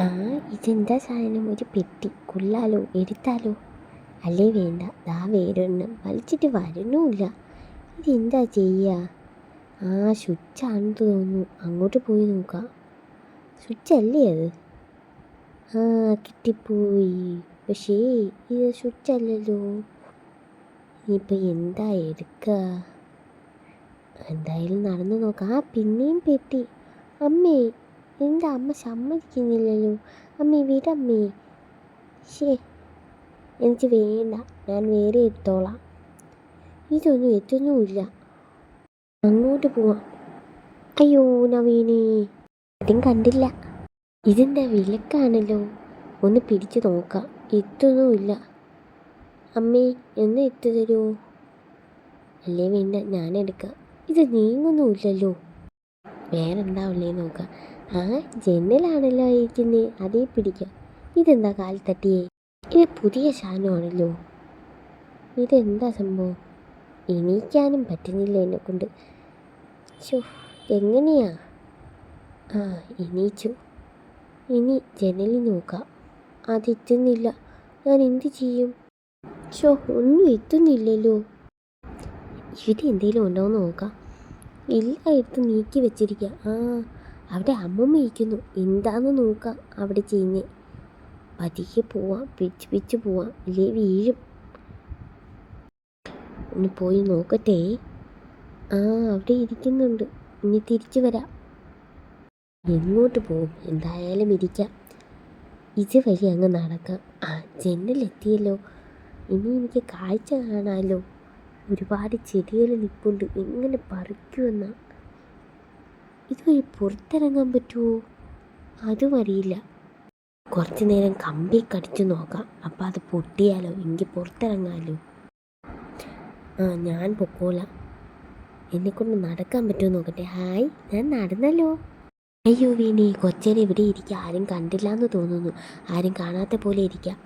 ആ ഇതെന്താ സാധനം? ഒരു പെട്ടി കൊള്ളാലോ, എടുത്താലോ? അല്ലേ വേണ്ട, ദാ വേറൊരെണ്ണം വലിച്ചിട്ട് വരണമില്ല. ഇതെന്താ ചെയ്യുക? സ്വിച്ചാണെന്ന് തോന്നുന്നു. അങ്ങോട്ട് പോയി നോക്കാം. സ്വിച്ചല്ലേ അത്? കിട്ടിപ്പോയി. പക്ഷേ ഇത് സ്വിച്ചല്ലല്ലോ. ഇനിയിപ്പോൾ എന്താ എടുക്കുക? എന്തായാലും നടന്നു നോക്കാം. പിന്നെയും പെട്ടി. അമ്മേ, എന്താ അമ്മ സമ്മതിക്കുന്നില്ലല്ലോ? അമ്മേ വിടമ്മേ. ശേ, എനിക്ക് വേണ്ട, ഞാൻ വേറെ എടുത്തോളാം. ഇതൊന്നും എത്തുന്നുമില്ല. അങ്ങോട്ട് പോവാം. അയ്യോ നവീനേ, അതും കണ്ടില്ല. ഇതെന്താ വിലക്കാണല്ലോ? ഒന്ന് പിടിച്ചു നോക്കാം. എത്തുന്നുമില്ല. അമ്മേ, എന്ന് എത്തു തരുമോ? അല്ലേ വേണ്ട, ഞാനെടുക്കാം. ഇത് നീങ്ങുന്നുമില്ലല്ലോ. വേറെന്താ ഉള്ളേ നോക്കാം. ജനലാണല്ലോ ഇരിക്കുന്നത്, അതേ പിടിക്കാം. ഇതെന്താ കാൽ തട്ടിയേ? ഇത് പുതിയ സാധനമാണല്ലോ. ഇതെന്താ സംഭവം? എണീക്കാനും പറ്റുന്നില്ല എന്നെക്കൊണ്ട്. എങ്ങനെയാ? എണീച്ചു. ഇനി ജനലിൽ നോക്കാം. അതെത്തുന്നില്ല. ഞാൻ എന്ത് ചെയ്യും? ഒന്നും എത്തുന്നില്ലല്ലോ. ഇവിടെ എന്തെങ്കിലും ഉണ്ടോയെന്ന് നോക്കാം. എല്ലായിടത്തും നീക്കി വെച്ചിരിക്കുക. അവിടെ അമ്മമ്മ ഇരിക്കുന്നു. എന്താണെന്ന് നോക്കാം അവിടെ ചെയ്യുന്നേ. പതിയെ പോവാം, പിച്ച് പോവാം, ഇല്ലേ വീഴും. ഒന്ന് പോയി നോക്കട്ടെ. അവിടെ ഇരിക്കുന്നുണ്ട്. ഇനി തിരിച്ചു വരാം. എങ്ങോട്ട് പോവും? എന്തായാലും ഇരിക്കാം. ഇതുവഴി അങ്ങ് നടക്കാം. ജനലെത്തിയല്ലോ. ഇനി എനിക്ക് കാഴ്ച കാണാമല്ലോ. ഒരുപാട് ചെടികൾ നിൽപ്പുണ്ട്. എങ്ങനെ പറിക്കുമെന്നാ. ഇതുവഴി പുറത്തിറങ്ങാൻ പറ്റുമോ? അതും അറിയില്ല. കുറച്ച് നേരം കമ്പി കടിച്ചു നോക്കാം. അപ്പം അത് പൊട്ടിയാലോ, എനിക്ക് പുറത്തിറങ്ങാമല്ലോ. ഞാൻ പൊക്കോളാം. എന്നെക്കൊണ്ട് നടക്കാൻ പറ്റുമോ നോക്കട്ടെ. ഹായ്, ഞാൻ നടന്നല്ലോ. അയ്യോ വീണി, കൊച്ചേനെ ഇവിടെ ഇരിക്കുക. ആരും കണ്ടില്ല എന്ന് തോന്നുന്നു. ആരും കാണാത്ത പോലെ ഇരിക്കാം.